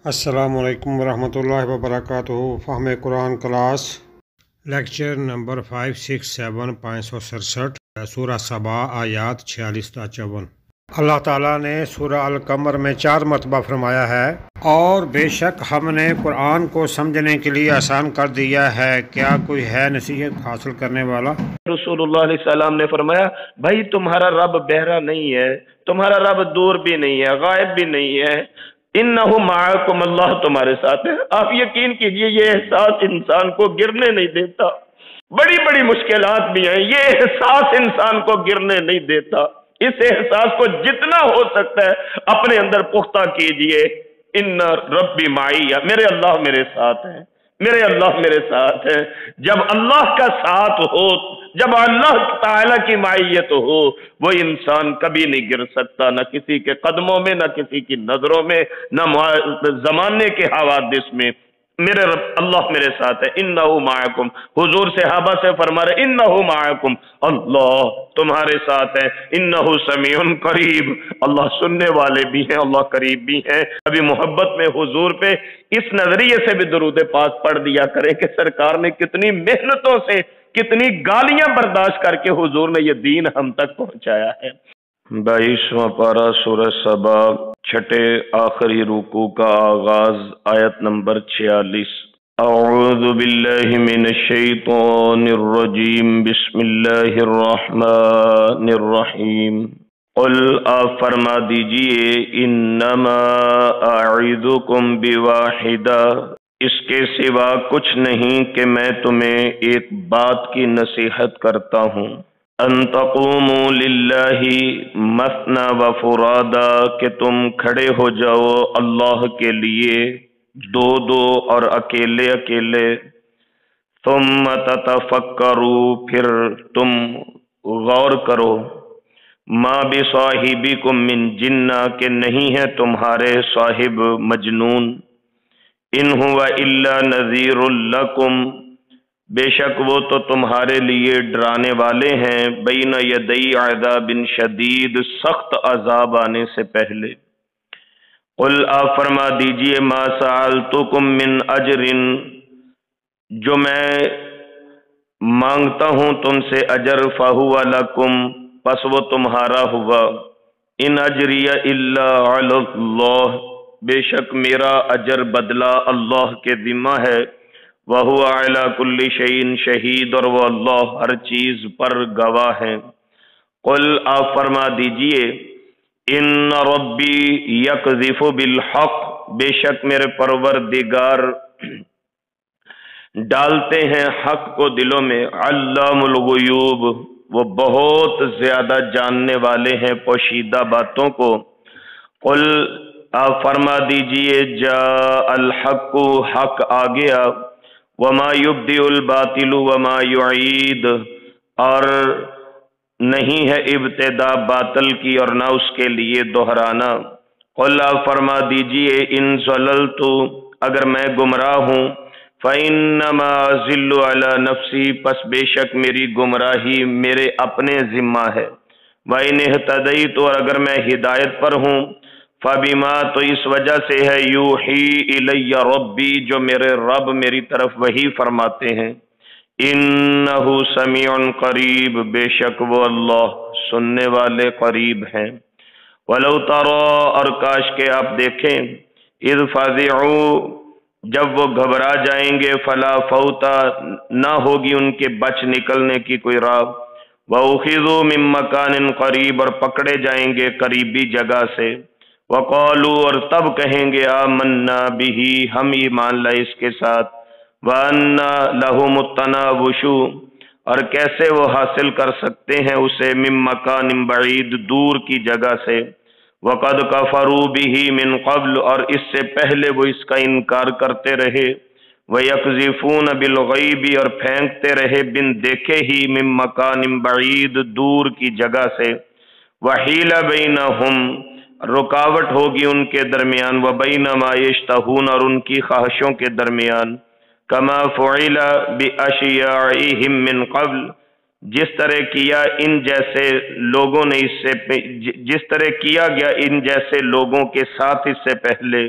السلام علیکم ورحمۃ اللہ وبرکاتہ۔ فہم قرآن کلاس لیکچر نمبر 567 567 سورہ سبا آیات 46 تا 54۔ اللہ تعالیٰ نے سورہ القمر میں 4 مرتبہ فرمایا ہے، اور بے شک ہم نے قرآن کو سمجھنے کے لیے آسان کر دیا ہے، کیا کوئی ہے نصیحت حاصل کرنے والا؟ رسول اللہ علیہ السلام نے فرمایا، بھائی تمہارا رب بہرا نہیں ہے، تمہارا رب دور بھی نہیں ہے، غائب بھی نہیں ہے، انہ معکم، اللہ تمہارے ساتھ ہے۔ آپ یقین کیجئے یہ احساس انسان کو گرنے نہیں دیتا، بڑی بڑی مشکلات بھی ہیں، یہ احساس انسان کو گرنے نہیں دیتا۔ اس احساس کو جتنا ہو سکتا ہے اپنے اندر پختہ کیجئے، ان ربی معی، میرے اللہ میرے ساتھ ہیں، میرے اللہ میرے ساتھ ہے۔ جب اللہ کا ساتھ ہو، جب اللہ تعالیٰ کی معیت ہو، وہ انسان کبھی نہیں گر سکتا، نہ کسی کے قدموں میں، نہ کسی کی نظروں میں، نہ زمانے کے حوادث میں۔ میرے رب اللہ میرے ساتھ ہے، انہ معکم، حضور صحابہ سے فرما رہے انہ معکم، اللہ تمہارے ساتھ ہے، انہ سمیع قریب، اللہ سننے والے بھی ہیں، اللہ قریب بھی ہیں۔ ابھی محبت میں حضور پہ اس نظریے سے بھی درود پاک پڑھ دیا کریں کہ سرکار نے کتنی محنتوں سے، کتنی گالیاں برداشت کر کے حضور نے یہ دین ہم تک پہنچایا ہے۔ 22واں پارہ سورہ سبا، چھٹے آخری رکوع کا آغاز، آیت نمبر 46۔ اعوذ باللہ من الشیطان الرجیم، بسم اللہ الرحمن الرحیم۔ قل، آپ فرما دیجئے، انما اعظکم بواحدہ، اس کے سوا کچھ نہیں کہ میں تمہیں ایک بات کی نصیحت کرتا ہوں، ان تقوموا للہ مثنی و فرادا، کہ تم کھڑے ہو جاؤ اللہ کے لیے دو دو اور اکیلے اکیلے، ثم تتفکروا، پھر تم غور کرو، ما بصاحبکم من جنہ، کہ نہیں ہے تمہارے صاحب مجنون، ان هو الا نذیر لکم، بے شک وہ تو تمہارے لیے ڈرانے والے ہیں، بین یدی عذاب شدید، سخت عذاب آنے سے پہلے۔ قل، آپ فرما دیجئے، ما سألتکم من اجر، جو میں مانگتا ہوں تم سے اجر، فہو لکم، پس وہ تمہارا ہوا، ان اجری الا علی اللہ، بے شک میرا اجر بدلہ اللہ کے ذمہ ہے، وَهُوَ عَلَى كُلِّ شَيْءٍ شَهِيدٌ، اور وہ اللہ ہر چیز پر گواہ ہے۔ قل، آپ فرما دیجئے، ان ربی یقذف بالحق، بے شک میرے پروردگار ڈالتے ہیں حق کو دلوں میں، علام الغیوب، وہ بہت زیادہ جاننے والے ہیں پوشیدہ باتوں کو۔ قل، آپ فرما دیجئے، جاء الحق، حق آ گیا، وما یبدئ الباطل وما یعید، اور نہیں ہے ابتدا باطل کی اور نہ اس کے لیے دہرانا۔ قل، آپ فرما دیجئے، ان ضللت، اگر میں گمراہ ہوں، فإنما أضل على نفسی، پس بے شک میری گمراہی میرے اپنے ذمہ ہے، وإن اہتدیت، اور اگر میں ہدایت پر ہوں، فبما، تو اس وجہ سے ہے، یوحی الی ربی، جو میرے رب میری طرف وحی فرماتے ہیں، انہ سمیع قریب، بے شک وہ اللہ سننے والے قریب ہیں۔ ولو تری، اور کاش کہ آپ دیکھیں، اذ فزعوا، جب وہ گھبرا جائیں گے، فلا فوتا، نہ ہوگی ان کے بچ نکلنے کی کوئی راہ، وأخذوا من مکان قریب، اور پکڑے جائیں گے قریبی جگہ سے، وقالوا، اور تب کہیں گے، آمنا بہ، ہم ایمان لائے اس کے ساتھ، وأنى لهم التناوش، اور کیسے وہ حاصل کر سکتے ہیں اسے، من مکان بعید، دور کی جگہ سے، وقد کفروا بہ من قبل، اور اس سے پہلے وہ اس کا انکار کرتے رہے، ویقذفون بالغیب، اور پھینکتے رہے بن دیکھے ہی، من مکان بعید، دور کی جگہ سے، وحیل بینہم، رکاوٹ ہوگی ان کے درمیان، وبین ما یشتہون، اور ان کی خواہشوں کے درمیان، کما فعل باشیاعہم من قبل، جس طرح کیا ان جیسے لوگوں نے جس طرح کیا گیا ان جیسے لوگوں کے ساتھ اس سے پہلے،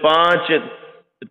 5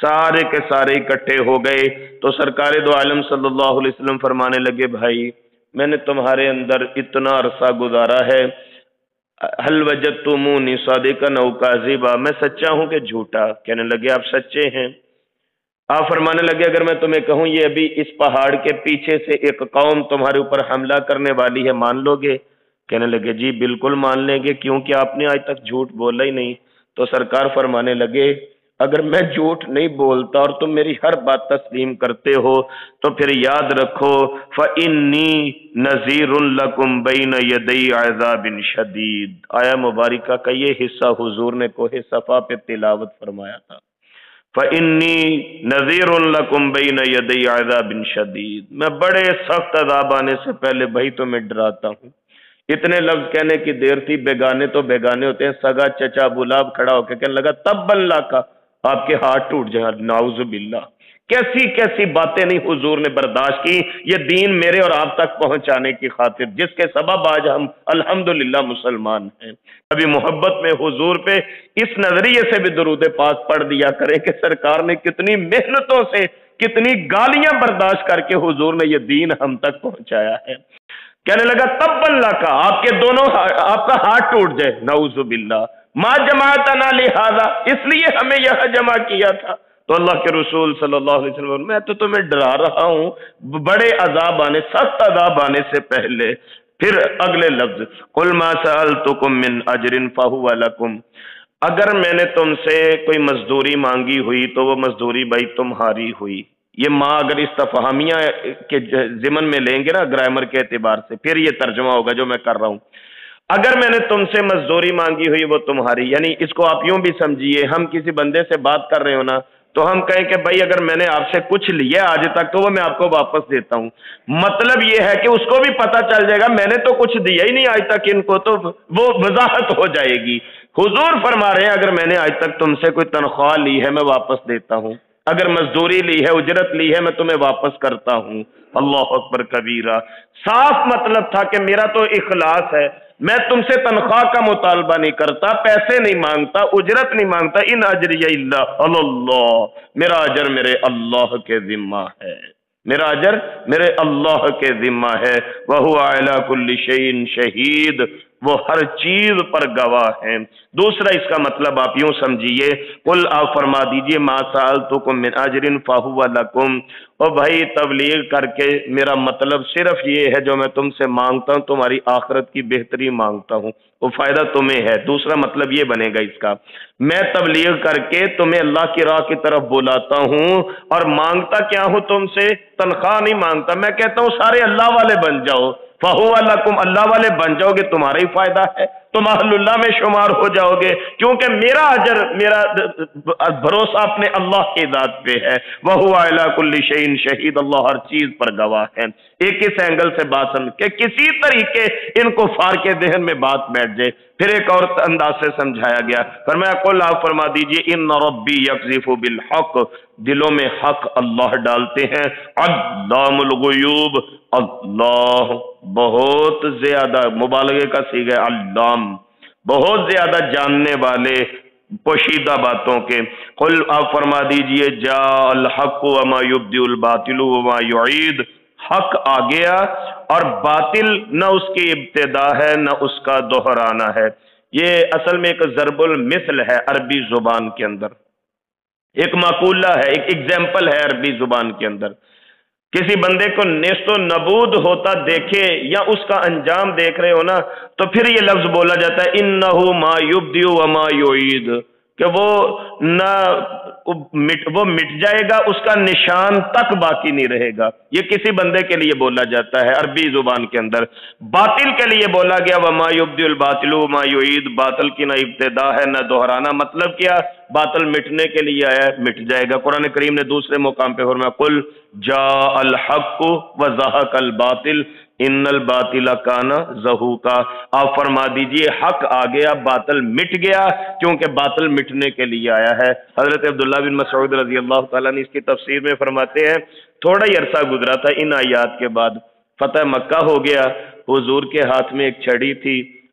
سارے کے سارے اکٹھے ہو گئے تو سرکار دو عالم صلی اللہ علیہ وسلم فرمانے لگے بھائی میں نے تمہارے اندر اتنا عرصہ گزارا ہے، حل وجدتمونی صادقا او کاذبا، میں سچا ہوں کہ جھوٹا؟ کہنے لگے آپ سچے ہیں۔ آپ فرمانے لگے اگر میں تمہیں کہوں یہ ابھی اس پہاڑ کے پیچھے سے ایک قوم تمہارے اوپر حملہ کرنے والی ہے، مان لو گے؟ کہنے لگے جی بالکل مان لیں گے، کیونکہ آپ نے آج تک جھوٹ بولا ہی نہیں۔ تو سرکار فرمانے لگے اگر میں جھوٹ نہیں بولتا اور تم میری ہر بات تسلیم کرتے ہو تو پھر یاد رکھو فَإِنِّي نَذِيرٌ لَكُمْ بَيْنَ يَدَيْ عَذَابٍ شَدِيدٍ۔ آیا مبارکہ کا یہ حصہ حضور نے کوہ صفا پہ تلاوت فرمایا تھا، فَإِنِّي نَذِيرٌ لَكُمْ بَيْنَ يَدَيْ عَذَابٍ شَدِيدٍ، میں بڑے سخت عذاب آنے سے پہلے بھائی تمہیں ڈراتا ہوں۔ اتنے لفظ کہنے کی دیر تھی، بیگانے تو بیگانے ہوتے ہیں، سگا چچا بلاب کھڑا ہو کے کہنے لگا تب اللہ کا، آپ کے ہاتھ ٹوٹ جائیں، نعوذ باللہ۔ کیسی کیسی باتیں نہیں حضور نے برداشت کی یہ دین میرے اور آپ تک پہنچانے کی خاطر، جس کے سبب آج ہم الحمدللہ مسلمان ہیں۔ ابھی محبت میں حضور پہ اس نظریے سے بھی درود پاک پڑھ دیا کریں کہ سرکار نے کتنی محنتوں سے کتنی گالیاں برداشت کر کے حضور نے یہ دین ہم تک پہنچایا ہے۔ کہنے لگا تب اللہ کا، آپ کے دونوں آپ کا ہاتھ ٹوٹ جائے، نعوذ باللہ، ما جماعتنا لہذا، اس لیے ہمیں یہاں جمع کیا تھا۔ تو اللہ کے رسول صلی اللہ علیہ وسلم میں تو تمہیں ڈرا رہا ہوں بڑے عذاب آنے، سخت عذاب آنے سے پہلے۔ پھر اگلے لفظ قل ما سألتکم من اجر فہو لکم، اگر میں نے تم سے کوئی مزدوری مانگی ہوئی تو وہ مزدوری بھائی تمہاری ہوئی۔ یہ ماں اگر استفہامیہ کے ضمن میں لیں گے نا گرامر کے اعتبار سے، پھر یہ ترجمہ ہوگا جو میں کر رہا ہوں۔ اگر میں نے تم سے مزدوری مانگی ہوئی وہ تمہاری، یعنی اس کو آپ یوں بھی سمجھیے، ہم کسی بندے سے بات کر رہے ہو نا تو ہم کہیں کہ بھائی اگر میں نے آپ سے کچھ لیا آج تک تو وہ میں آپ کو واپس دیتا ہوں، مطلب یہ ہے کہ اس کو بھی پتہ چل جائے گا میں نے تو کچھ دیا ہی نہیں آج تک ان کو، تو وہ وضاحت ہو جائے گی۔ حضور فرما رہے ہیں اگر میں نے آج تک تم سے کوئی تنخواہ لی ہے میں واپس دیتا ہوں، اگر مزدوری لی ہے اجرت لی ہے میں تمہیں واپس کرتا ہوں۔ اللہ اکبر کبیرہ، صاف مطلب تھا کہ میرا تو اخلاص ہے، میں تم سے تنخواہ کا مطالبہ نہیں کرتا، پیسے نہیں مانگتا، اجرت نہیں مانگتا، ان اجری الا علی اللہ، میرا اجر میرے اللہ کے ذمہ ہے، میرا اجر میرے اللہ کے ذمہ ہے، وَهُوَ عَلَى كُلِّ شَيْءٍ شَهِيدٌ، وہ ہر چیز پر گواہ ہیں۔ دوسرا اس کا مطلب آپ یوں سمجھیے، قل آپ فرما دیجئے ما سألتکم من اجر فہو لکم، اور بھائی تبلیغ کر کے میرا مطلب صرف یہ ہے جو میں تم سے مانگتا ہوں تمہاری آخرت کی بہتری مانگتا ہوں، وہ فائدہ تمہیں ہے۔ دوسرا مطلب یہ بنے گا اس کا، میں تبلیغ کر کے تمہیں اللہ کی راہ کی طرف بلاتا ہوں اور مانگتا کیا ہوں تم سے؟ تنخواہ نہیں مانگتا، میں کہتا ہوں سارے اللہ والے بن جاؤ، فَهُوَ لَكُمْ، اللہ والے بن جاؤ گے تمہارا ہی فائدہ ہے، تم اہل اللہ میں شمار ہو جاؤ گے، کیونکہ میرا اجر میرا بھروسہ اپنے اللہ کی ذات پہ ہے، وَهُوَ عَلَى كُلِّ شَيْءٍ شَهِيدٌ، اللہ ہر چیز پر گواہ ہے۔ ایک اس اینگل سے بات سمجھ کہ کسی طریقے ان کفار کے ذہن میں بات بیٹھ جائے، پھر ایک اور انداز سے سمجھایا گیا، فرمایا قل آپ فرما دیجئے ان ربی یقذف بالحق، دلوں میں حق اللہ ڈالتے ہیں، علام الغیوب، اللہ بہت زیادہ، مبالغے کا صیغہ علام، بہت زیادہ جاننے والے پوشیدہ باتوں کے۔ قل آپ فرما دیجئے جاء الحق وما یبدئ الباطل وما یعید، حق آ گیا اور باطل نہ اس کی ابتدا ہے نہ اس کا دہرانا ہے۔ یہ اصل میں ایک ضرب المثل ہے عربی زبان کے اندر، ایک مقولہ ہے، ایک ایگزامپل ہے عربی زبان کے اندر۔ کسی بندے کو نیست و نبود ہوتا دیکھے یا اس کا انجام دیکھ رہے ہو نا تو پھر یہ لفظ بولا جاتا ہے انہو ما یبدئ وما یعید، کہ وہ نہ وہ مٹ جائے گا، اس کا نشان تک باقی نہیں رہے گا۔ یہ کسی بندے کے لیے بولا جاتا ہے عربی زبان کے اندر۔ باطل کے لیے بولا گیا وما یبدئ الباطل وما یعید، باطل کی نہ ابتدا ہے نہ دہرانا، مطلب کیا؟ باطل مٹنے کے لیے آیا ہے، مٹ جائے گا۔ قرآن کریم نے دوسرے مقام پہ فرمایا قل جاء الحق وزہق الباطل ان الباطل کان زہوقا، آپ فرما دیجئے حق آ گیا، باطل مٹ گیا، کیونکہ باطل مٹنے کے لیے آیا ہے۔ حضرت عبداللہ بن مسعود رضی اللہ تعالیٰ نے اس کی تفسیر میں فرماتے ہیں تھوڑا ہی عرصہ گزرا تھا ان آیات کے بعد، فتح مکہ ہو گیا، حضور کے ہاتھ میں ایک چھڑی تھی،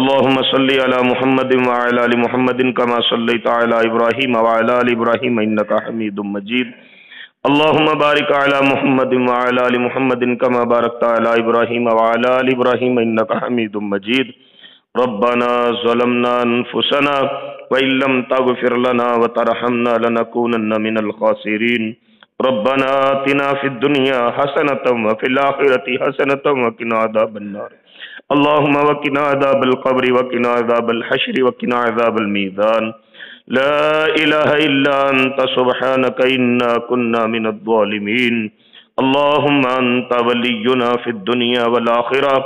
اللهم صل على محمد وعلى آل محمد كما صليت على إبراهيم وعلى آل إبراهيم إنك حميد مجيد اللهم بارك على محمد وعلى آل محمد كما باركت على إبراهيم وعلى آل إبراهيم إنك حميد مجيد ربنا ظلمنا أنفسنا وإن لم تغفر لنا وترحمنا لنكونن من الخاسرين ربنا آتنا في الدنيا حسنة وفي الآخرة حسنة وقنا عذاب النار اللهم وقنا عذاب القبر وقنا عذاب الحشر وقنا عذاب الميزان لا إله إلا أنت سبحانك إنا كنا من الظالمين اللهم أنت ولينا في الدنيا والآخرة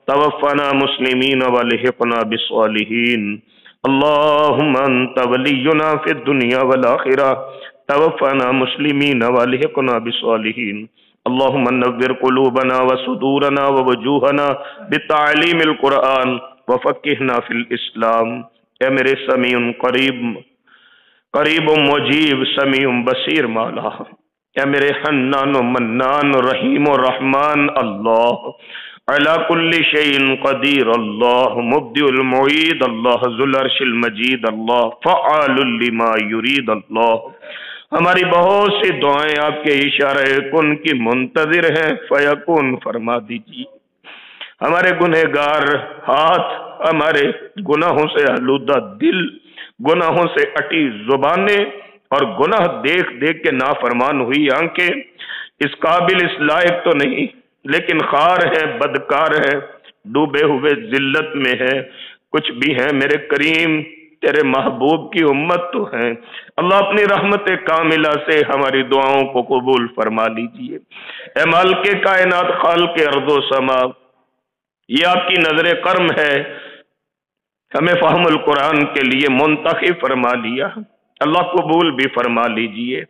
توفنا مسلمين والحقنا بالصالحين اللهم أنت ولينا في الدنيا والآخرة توفنا مسلمين والحقنا بالصالحين اللهم نور قلوبنا وصدورنا ووجوهنا بتعلیم القرآن وفقہنا فی الاسلام۔ اے میرے سمیع قریب و مجیب سمیع بصیر مولا، اے میرے حنان و منان رحیم و رحمان اللہ، علی کل شیء قدیر اللہ، مبدئ المعید اللہ، ذو العرش المجید اللہ، فعال لما یرید اللہ۔ ہماری بہت سی دعائیں آپ کے اشارہ کن کی منتظر ہیں، فیکون فرما دیجیے۔ ہمارے گنہگار ہاتھ، ہمارے گناہوں سے آلودہ دل، گناہوں سے اٹی زبانیں اور گناہ دیکھ دیکھ کے نافرمان ہوئی آنکھیں اس قابل اس لائق تو نہیں، لیکن خوار ہیں، بدکار ہیں، ڈوبے ہوئے ذلت میں ہیں، کچھ بھی ہیں میرے کریم تیرے محبوب کی امت تو ہیں۔ اللہ اپنی رحمت کاملہ سے ہماری دعاؤں کو قبول فرما لیجئے۔ اے مالک کائنات، خالق ارض و سما، یہ آپ کی نظر کرم ہے، ہمیں فہم القرآن کے لیے منتخب فرما لیا، اللہ قبول بھی فرما لیجئے۔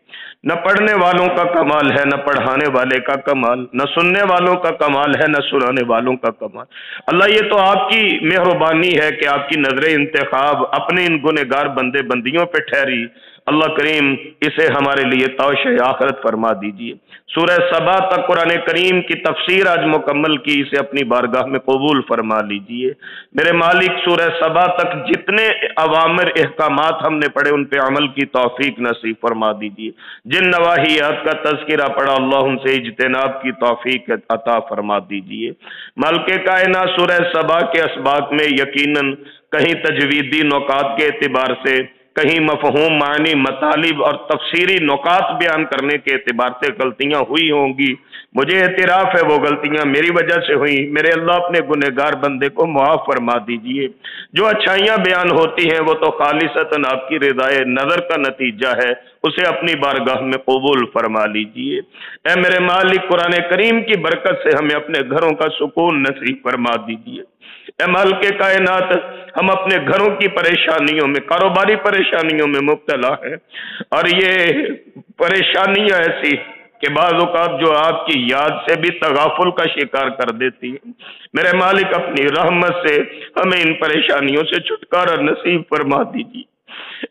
نہ پڑھنے والوں کا کمال ہے، نہ پڑھانے والے کا کمال، نہ سننے والوں کا کمال ہے، نہ سنانے والوں کا کمال۔ اللہ یہ تو آپ کی مہربانی ہے کہ آپ کی نظر انتخاب اپنے ان گنہگار بندے بندیوں پہ ٹھہری۔ اللہ کریم اسے ہمارے لیے توشہ آخرت فرما دیجئے۔ سورہ سبا تک قرآن کریم کی تفسیر آج مکمل کی، اسے اپنی بارگاہ میں قبول فرما لیجئے۔ میرے مالک سورہ سبا تک جتنے اوامر احکامات ہم نے پڑھے ان پہ عمل کی توفیق نصیب فرما دیجئے۔ جن نواحیات کا تذکرہ پڑھا اللہ ان سے اجتناب کی توفیق عطا فرما دیجئے۔ مالک کائنات سورہ سبا کے اسباق میں یقیناً کہیں تجویدی نکات کے اعتبار سے، کہیں مفہوم معنی مطالب اور تفسیری نکات بیان کرنے کے اعتبار سے غلطیاں ہوئی ہوں گی، مجھے اعتراف ہے وہ غلطیاں میری وجہ سے ہوئیں۔ میرے اللہ اپنے گنہگار بندے کو معاف فرما دیجئے۔ جو اچھائیاں بیان ہوتی ہیں وہ تو خالصتاً آپ کی رضائے نظر کا نتیجہ ہے، اسے اپنی بارگاہ میں قبول فرما لیجئے۔ اے میرے مالک قرآن کریم کی برکت سے ہمیں اپنے گھروں کا سکون نصیب فرما دیجئے۔ اے مالک کائنات، ہم اپنے گھروں کی پریشانیوں میں، کاروباری پریشانیوں میں مبتلا ہیں، اور یہ پریشانیاں ایسی کہ بعض اوقات جو آپ کی یاد سے بھی تغافل کا شکار کر دیتی ہے۔ میرے مالک اپنی رحمت سے ہمیں ان پریشانیوں سے چھٹکارا نصیب فرما دیجیے۔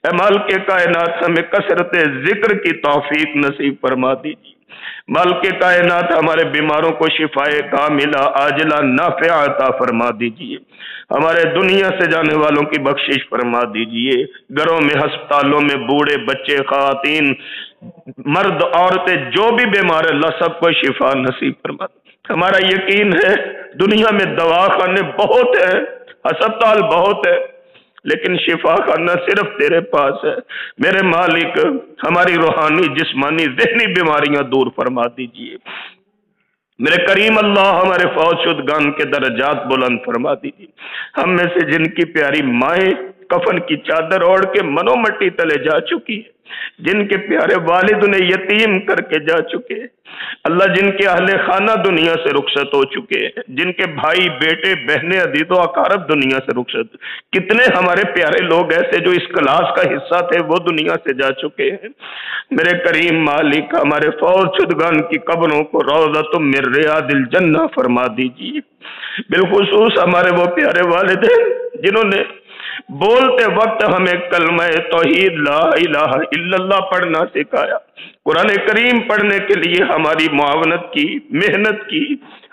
اے مالک کائنات، ہمیں کثرت ذکر کی توفیق نصیب فرما دیجیے۔ مالک کائنات، ہمارے بیماروں کو شفائے کاملہ عاجلہ نافعہ عطا فرما دیجیے۔ ہمارے دنیا سے جانے والوں کی بخشش فرما دیجیے۔ گھروں میں، ہسپتالوں میں بوڑھے بچے، خواتین، مرد، عورتیں جو بھی بیمار ہیں اللہ سب کو شفا نصیب فرما۔ ہمارا یقین ہے دنیا میں دواخانے بہت ہیں، ہسپتال بہت ہے، لیکن شفا خانہ صرف تیرے پاس ہے۔ میرے مالک ہماری روحانی، جسمانی، ذہنی بیماریاں دور فرما دیجیے۔ میرے کریم اللہ ہمارے فوت شدگان کے درجات بلند فرما دیجیے۔ ہم میں سے جن کی پیاری مائیں کفن کی چادر اوڑھ کے منو مٹی تلے جا چکی ہے، جن کے پیارے والد انہیں یتیم کر کے جا چکے ہیں، اللہ جن کے اہل خانہ دنیا سے رخصت ہو چکے ہیں، جن کے بھائی، بیٹے، بہنیں، عزیز و اقارب دنیا سے رخصت، کتنے ہمارے پیارے لوگ ایسے جو اس کلاس کا حصہ تھے وہ دنیا سے جا چکے ہیں۔ میرے کریم مالک ہمارے فوت شدگان کی قبروں کو روضۃ من ریاض الجنہ فرما دیجیے۔ بالخصوص ہمارے وہ پیارے والدین جنہوں نے بولتے وقت ہمیں کلمہ توحید لا الہ الا اللہ پڑھنا سکھایا، قرآن کریم پڑھنے کے لیے ہماری معاونت کی، محنت کی،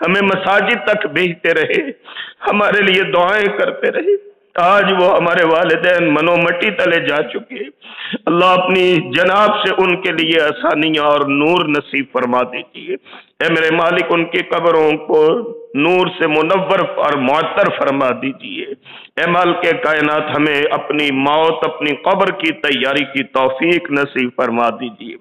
ہمیں مساجد تک بھیجتے رہے، ہمارے لیے دعائیں کرتے رہے۔ آج وہ ہمارے والدین منو مٹی تلے جا چکے، اللہ اپنی جناب سے ان کے لیے آسانیاں اور نور نصیب فرما دیجیے۔ اے میرے مالک ان کی قبروں کو نور سے منور اور معطر فرما دیجیے۔ اے مالک کائنات ہمیں اپنی موت، اپنی قبر کی تیاری کی توفیق نصیب فرما دیجیے۔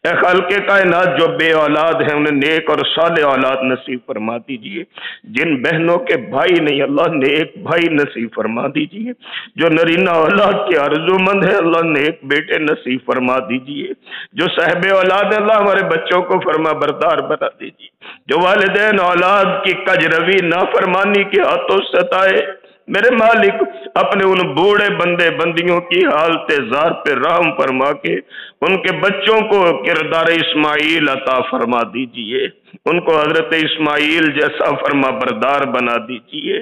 اے خالق کائنات جو بے اولاد ہیں انہیں نیک اور صالح اولاد نصیب فرما دیجیے۔ جن بہنوں کے بھائی نہیں اللہ نیک بھائی نصیب فرما دیجیے۔ جو نرینہ اولاد کے آرزو مند ہے اللہ نیک بیٹے نصیب فرما دیجیے۔ جو صاحب اولاد ہے اللہ ہمارے بچوں کو فرما بردار بنا دیجیے۔ جو والدین اولاد کی کجروی نافرمانی کے ہاتھوں ستائے، میرے مالک اپنے ان بوڑھے بندے بندیوں کی حالت زار پہ رحم فرما کے ان کے بچوں کو کردار اسماعیل عطا فرما دیجئے، ان کو حضرت اسماعیل جیسا فرما بردار بنا دیجئے۔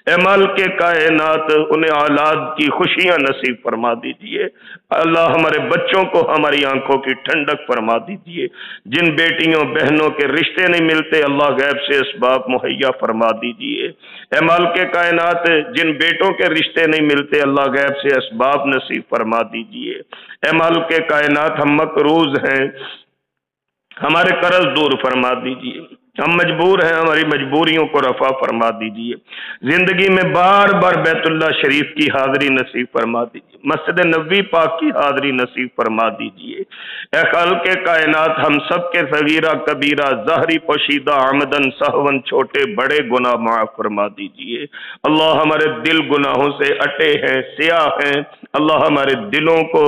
اے مالک کائنات انہیں اولاد کی خوشیاں نصیب فرما دیجئے۔ اللہ ہمارے بچوں کو ہماری آنکھوں کی ٹھنڈک فرما دیجئے۔ جن بیٹیوں بہنوں کے رشتے نہیں ملتے اللہ غیب سے اسباب مہیا فرما دیجئے۔ اے مالک کائنات جن بیٹوں کے رشتے نہیں ملتے اللہ غیب سے اسباب نصیب فرما دیجئے۔ اے مالک کائنات ہم مقروض ہیں، ہمارے قرض دور فرما دیجئے۔ ہم مجبور ہیں، ہماری مجبوریوں کو رفع فرما دیجئے۔ زندگی میں بار بار بیت اللہ شریف کی حاضری نصیب فرما دیجئے، مسجد نبوی پاک کی حاضری نصیب فرما دیجئے۔ اے خالق کائنات ہم سب کے صغیرہ کبیرہ ظاہری پوشیدہ عمدن سہون چھوٹے بڑے گناہ معاف فرما دیجئے۔ اللہ ہمارے دل گناہوں سے اٹے ہیں، سیاہ ہیں، اللہ ہمارے دلوں کو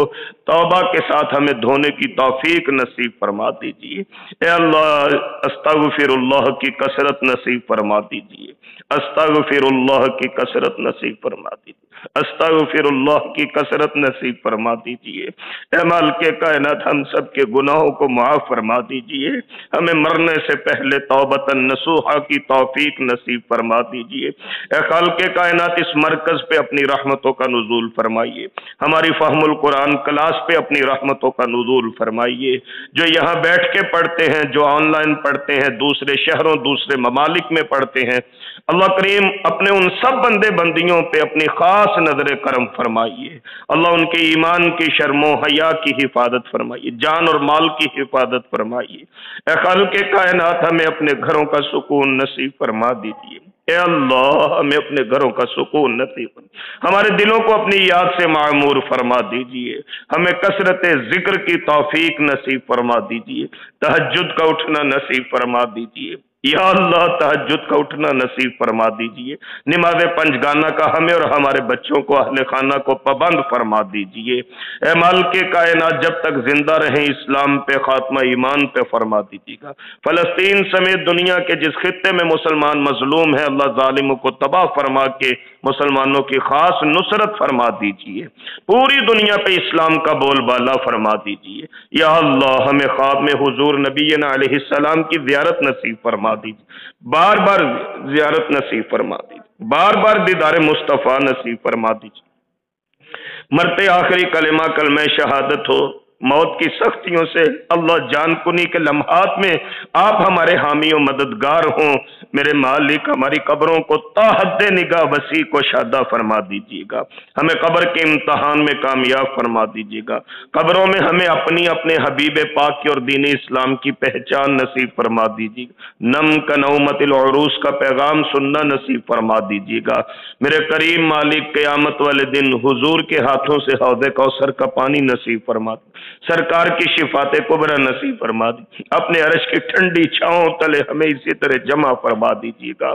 توبہ کے ساتھ ہمیں دھونے کی توفیق نصیب فرما دیجئے۔ اے اللہ استغفر اللہ کی کثرت نصیب فرما دیجئے، استغفر اللہ کی کثرت نصیب فرما دیجئے، استغفر اللہ کی کثرت نصیب فرما دیجئے۔ اے مالک کائنات ہم سب کے گناہوں کو معاف فرما دیجئے، ہمیں مرنے سے پہلے توبۃ نصوحہ کی توفیق نصیب فرما دیجئے۔ اے خالق کائنات اس مرکز پہ اپنی رحمتوں کا نزول فرمائیے، ہماری فہم القرآن کلاس پہ اپنی رحمتوں کا نزول فرمائیے۔ جو یہاں بیٹھ کے پڑھتے ہیں، جو آن لائن پڑھتے ہیں، دوسرے شہروں دوسرے ممالک میں پڑھتے ہیں، اللہ کریم اپنے ان سب بندے بندیوں پہ اپنی خاص نظر کرم فرمائیے۔ اللہ ان کے ایمان کی شرم و حیا کی حفاظت فرمائیے، جان اور مال کی حفاظت فرمائیے۔ اے خالق کائنات ہمیں اپنے گھروں کا سکون نصیب فرما دیجیے۔ اے اللہ ہمیں اپنے گھروں کا سکون نصیب فرما، ہمارے دلوں کو اپنی یاد سے معمور فرما دیجیے، ہمیں کثرت ذکر کی توفیق نصیب فرما دیجیے، تہجد کا اٹھنا نصیب فرما دیجیے۔ یا اللہ تہجد کا اٹھنا نصیب فرما دیجئے، نماز پنجگانہ کا ہمیں اور ہمارے بچوں کو اہل خانہ کو پابند فرما دیجئے۔ اے مالک کائنات جب تک زندہ رہیں اسلام پہ خاتمہ ایمان پہ فرما دیجیے گا۔ فلسطین سمیت دنیا کے جس خطے میں مسلمان مظلوم ہیں اللہ ظالموں کو تباہ فرما کے مسلمانوں کی خاص نصرت فرما دیجئے، پوری دنیا پہ اسلام کا بول بالا فرما دیجئے۔ یا اللہ ہمیں خواب میں حضور نبینا علیہ السلام کی زیارت نصیب فرما دیجئے، بار بار زیارت نصیب فرما دیجئے، بار بار دیدار مصطفیٰ نصیب فرما دیجئے۔ مرتے آخری کلمہ کلمہ شہادت ہو، موت کی سختیوں سے اللہ جان کنی کے لمحات میں آپ ہمارے حامی و مددگار ہوں۔ میرے مالک ہماری قبروں کو تا حد نگاہ وسیع کو شادہ فرما دیجیے گا، ہمیں قبر کے امتحان میں کامیاب فرما دیجیے گا، قبروں میں ہمیں اپنے حبیب پاک کی اور دین اسلام کی پہچان نصیب فرما دیجیے گا، نم کا نومت العروس کا پیغام سننا نصیب فرما دیجیے گا۔ میرے کریم مالک قیامت والے دن حضور کے ہاتھوں سے حوض کوثر کا پانی نصیب فرما دی، سرکار کی شفاعت کبریٰ نصیب فرما دی، اپنے عرش کی ٹھنڈی چھاؤں تلے ہمیں اسی طرح جمع فرما دیجیے گا۔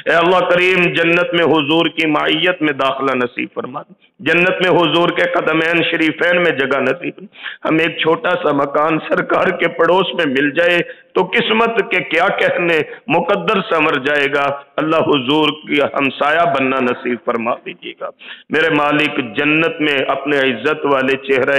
اے اللہ کریم جنت میں حضور کی معیت میں داخلہ نصیب فرما دی، جنت میں حضور کے قدمین شریفین میں جگہ نصیب، ہمیں ایک چھوٹا سا مکان سرکار کے پڑوس میں مل جائے تو قسمت کے کیا کہنے، مقدر سمر جائے گا۔ اللہ حضور کی ہمسایہ بننا نصیب فرما دیجیے گا۔ میرے مالک جنت میں اپنے عزت والے چہرہ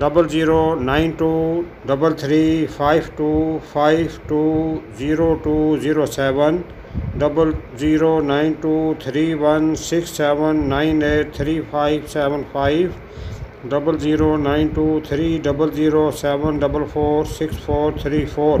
00923352520207 00923167983575 00923007446434।